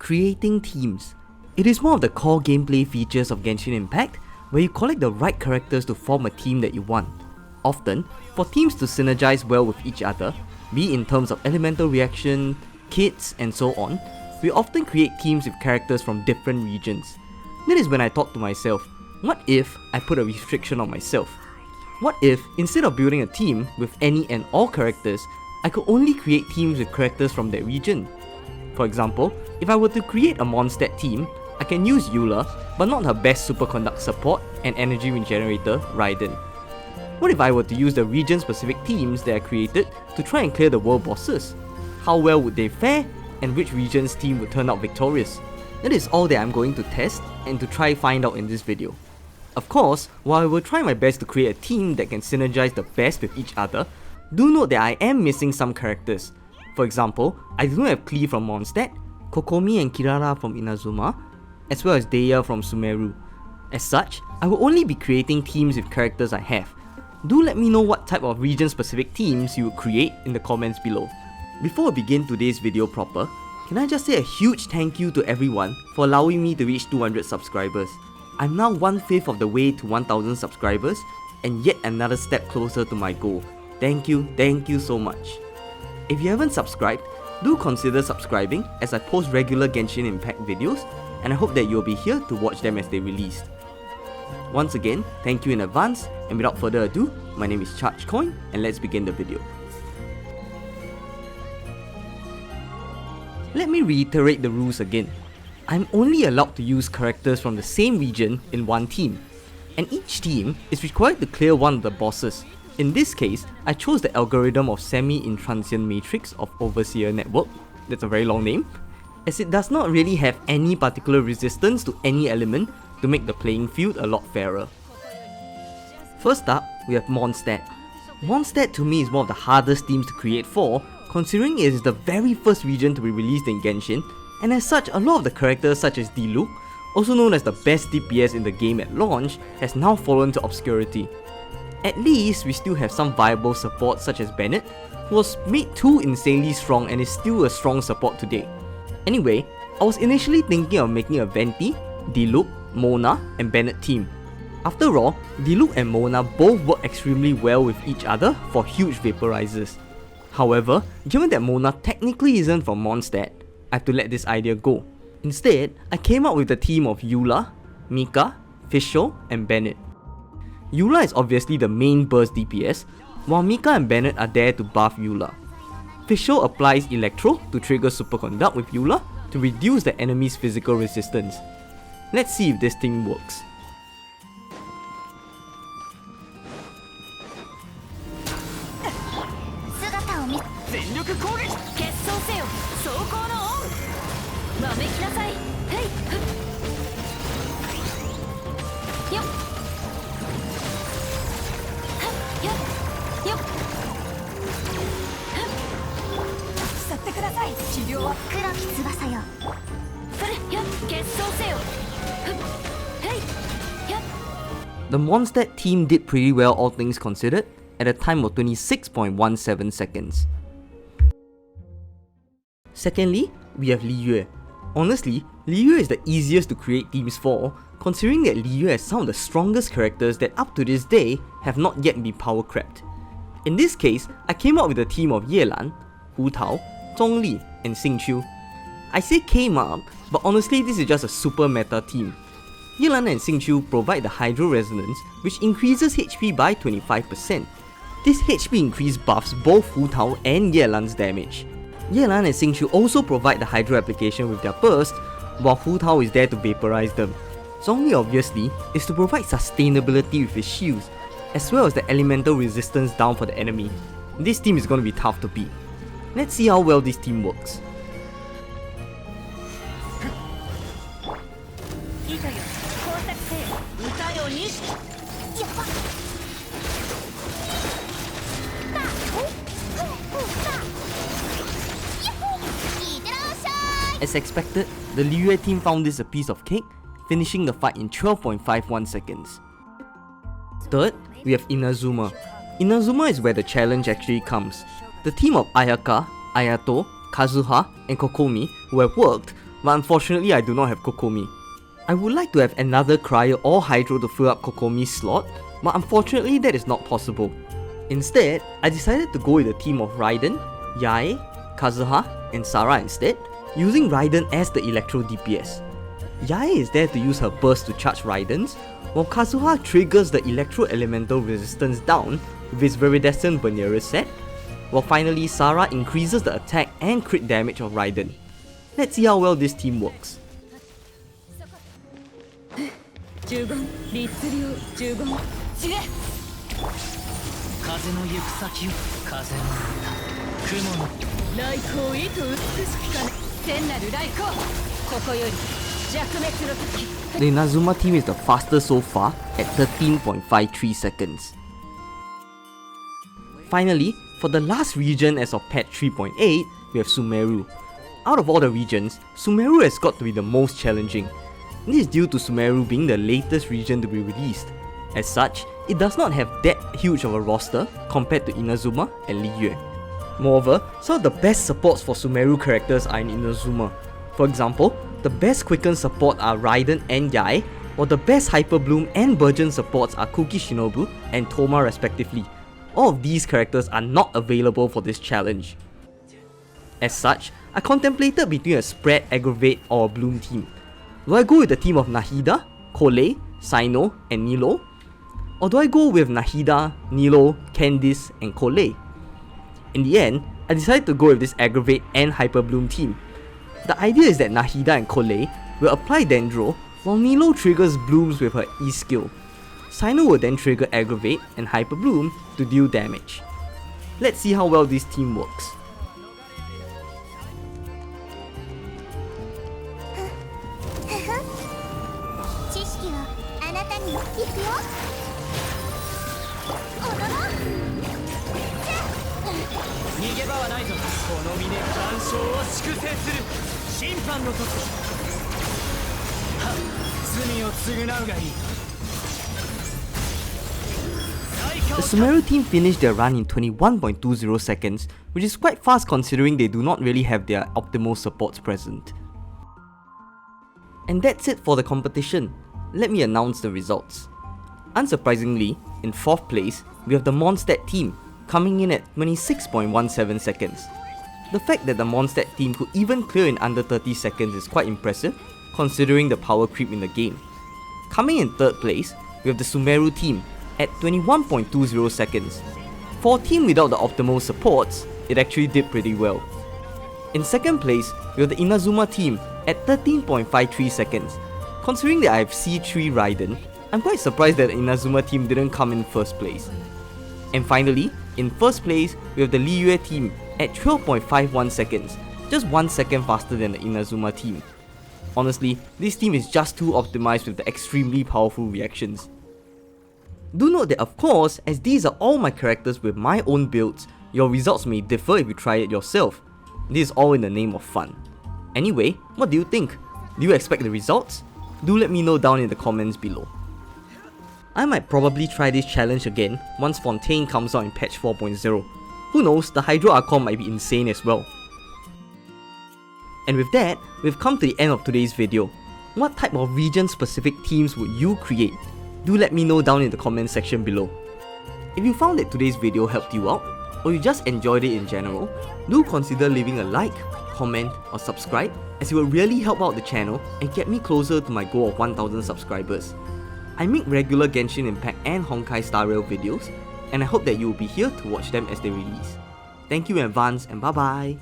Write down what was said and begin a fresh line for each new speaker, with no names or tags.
Creating teams. It is one of the core gameplay features of Genshin Impact, where you collect the right characters to form a team that you want. Often, for teams to synergize well with each other, be it in terms of elemental reaction, kits, and so on, we often create teams with characters from different regions. That is when I thought to myself, what if I put a restriction on myself? What if, instead of building a team with any and all characters, I could only create teams with characters from that region? For example, if I were to create a Mondstadt Team, I can use Eula, but not her best superconduct support and energy regenerator, Raiden. What if I were to use the region-specific teams that I created to try and clear the world bosses? How well would they fare, and which region's team would turn out victorious? That is all that I'm going to test and to try find out in this video. Of course, while I will try my best to create a team that can synergize the best with each other, do note that I am missing some characters. For example, I do not have Klee from Mondstadt, Kokomi and Kirara from Inazuma, as well as Deya from Sumeru. As such, I will only be creating teams with characters I have. Do let me know what type of region-specific teams you would create in the comments below. Before I begin today's video proper, can I just say a huge thank you to everyone for allowing me to reach 200 subscribers. I'm now 1/5 of the way to 1000 subscribers, and yet another step closer to my goal. Thank you so much. If you haven't subscribed, do consider subscribing as I post regular Genshin Impact videos, and I hope that you'll be here to watch them as they release. Once again, thank you in advance, and without further ado, my name is ChargeCoin, and let's begin the video. Let me reiterate the rules again. I'm only allowed to use characters from the same region in one team, and each team is required to clear one of the bosses. In this case, I chose the algorithm of semi-intransient matrix of Overseer network, that's a very long name, as it does not really have any particular resistance to any element to make the playing field a lot fairer. First up, we have Mondstadt. Mondstadt to me is one of the hardest teams to create for, considering it is the very first region to be released in Genshin, and as such, a lot of the characters such as Diluc, also known as the best DPS in the game at launch, has now fallen to obscurity. At least, we still have some viable support such as Bennett, who was made too insanely strong and is still a strong support today. Anyway, I was initially thinking of making a Venti, Diluc, Mona, and Bennett team. After all, Diluc and Mona both work extremely well with each other for huge vaporizers. However, given that Mona technically isn't from Mondstadt, I have to let this idea go. Instead, I came up with a team of Eula, Mika, Fischl, and Bennett. Eula is obviously the main burst DPS, while Mika and Bennett are there to buff Eula. Fischl applies Electro to trigger Superconduct with Eula to reduce the enemy's physical resistance. Let's see if this thing works. The Mondstadt team did pretty well all things considered, at a time of 26.17 seconds. Secondly, we have Liyue. Honestly, Liyue is the easiest to create teams for, considering that Liyue has some of the strongest characters that up to this day have not yet been power crept. In this case, I came up with a team of Yelan, Hu Tao, Zhongli, and Xingqiu. I say came up, but honestly this is just a super meta team. Yelan and Xingqiu provide the Hydro Resonance, which increases HP by 25%. This HP increase buffs both Hu Tao and Yelan's damage. Yelan and Xingqiu also provide the Hydro application with their burst, while Hu Tao is there to vaporize them. Zhongli obviously is to provide sustainability with his shields, as well as the elemental resistance down for the enemy. This team is going to be tough to beat. Let's see how well this team works. As expected, the Liyue team found this a piece of cake, finishing the fight in 12.51 seconds. Third, we have Inazuma. Inazuma is where the challenge actually comes. The team of Ayaka, Ayato, Kazuha, and Kokomi, who have worked, but unfortunately I do not have Kokomi. I would like to have another Cryer or Hydro to fill up Kokomi's slot, but unfortunately that is not possible. Instead, I decided to go with a team of Raiden, Yae, Kazuha, and Sarah instead, using Raiden as the Electro DPS. Yae is there to use her burst to charge Raidens, while Kazuha triggers the Electro Elemental resistance down with his Viridescent Venereal set, while finally Sarah increases the attack and crit damage of Raiden. Let's see how well this team works. The Inazuma team is the fastest so far at 13.53 seconds. Finally, for the last region as of patch 3.8, we have Sumeru. Out of all the regions, Sumeru has got to be the most challenging. This is due to Sumeru being the latest region to be released. As such, it does not have that huge of a roster compared to Inazuma and Liyue. Moreover, some of the best supports for Sumeru characters are in Inazuma. For example, the best Quicken support are Raiden and Yae, while the best Hyper Bloom and Burgeon supports are Kuki Shinobu and Toma respectively. All of these characters are not available for this challenge. As such, I contemplated between a Spread, Aggravate or a Bloom team. Do I go with the team of Nahida, Kole, Sino and Nilo? Or do I go with Nahida, Nilo, Candice and Kole? In the end, I decided to go with this Aggravate and Hyper Bloom team. The idea is that Nahida and Kole will apply Dendro, while Nilo triggers Blooms with her E skill. Sino will then trigger Aggravate and Hyper Bloom to deal damage. Let's see how well this team works. The Sumeru team finished their run in 21.20 seconds, which is quite fast considering they do not really have their optimal supports present. And that's it for the competition. Let me announce the results. Unsurprisingly, in 4th place, we have the Mondstadt Team, coming in at 26.17 seconds. The fact that the Mondstadt team could even clear in under 30 seconds is quite impressive, considering the power creep in the game. Coming in 3rd place, we have the Sumeru team at 21.20 seconds. For a team without the optimal supports, it actually did pretty well. In 2nd place, we have the Inazuma team at 13.53 seconds. Considering that I have C3 Raiden, I'm quite surprised that the Inazuma team didn't come in 1st place. And finally, in 1st place, we have the Liyue team at 12.51 seconds, just 1 second faster than the Inazuma team. Honestly, this team is just too optimized with the extremely powerful reactions. Do note that of course, as these are all my characters with my own builds, your results may differ if you try it yourself. This is all in the name of fun. Anyway, what do you think? Do you expect the results? Do let me know down in the comments below. I might probably try this challenge again once Fontaine comes out in patch 4.0. Who knows, the Hydro Archon might be insane as well. And with that, we've come to the end of today's video. What type of region specific teams would you create? Do let me know down in the comment section below. If you found that today's video helped you out, or you just enjoyed it in general, do consider leaving a like, comment or subscribe, as it will really help out the channel and get me closer to my goal of 1000 subscribers. I make regular Genshin Impact and Honkai Star Rail videos, and I hope that you will be here to watch them as they release. Thank you in advance and bye bye!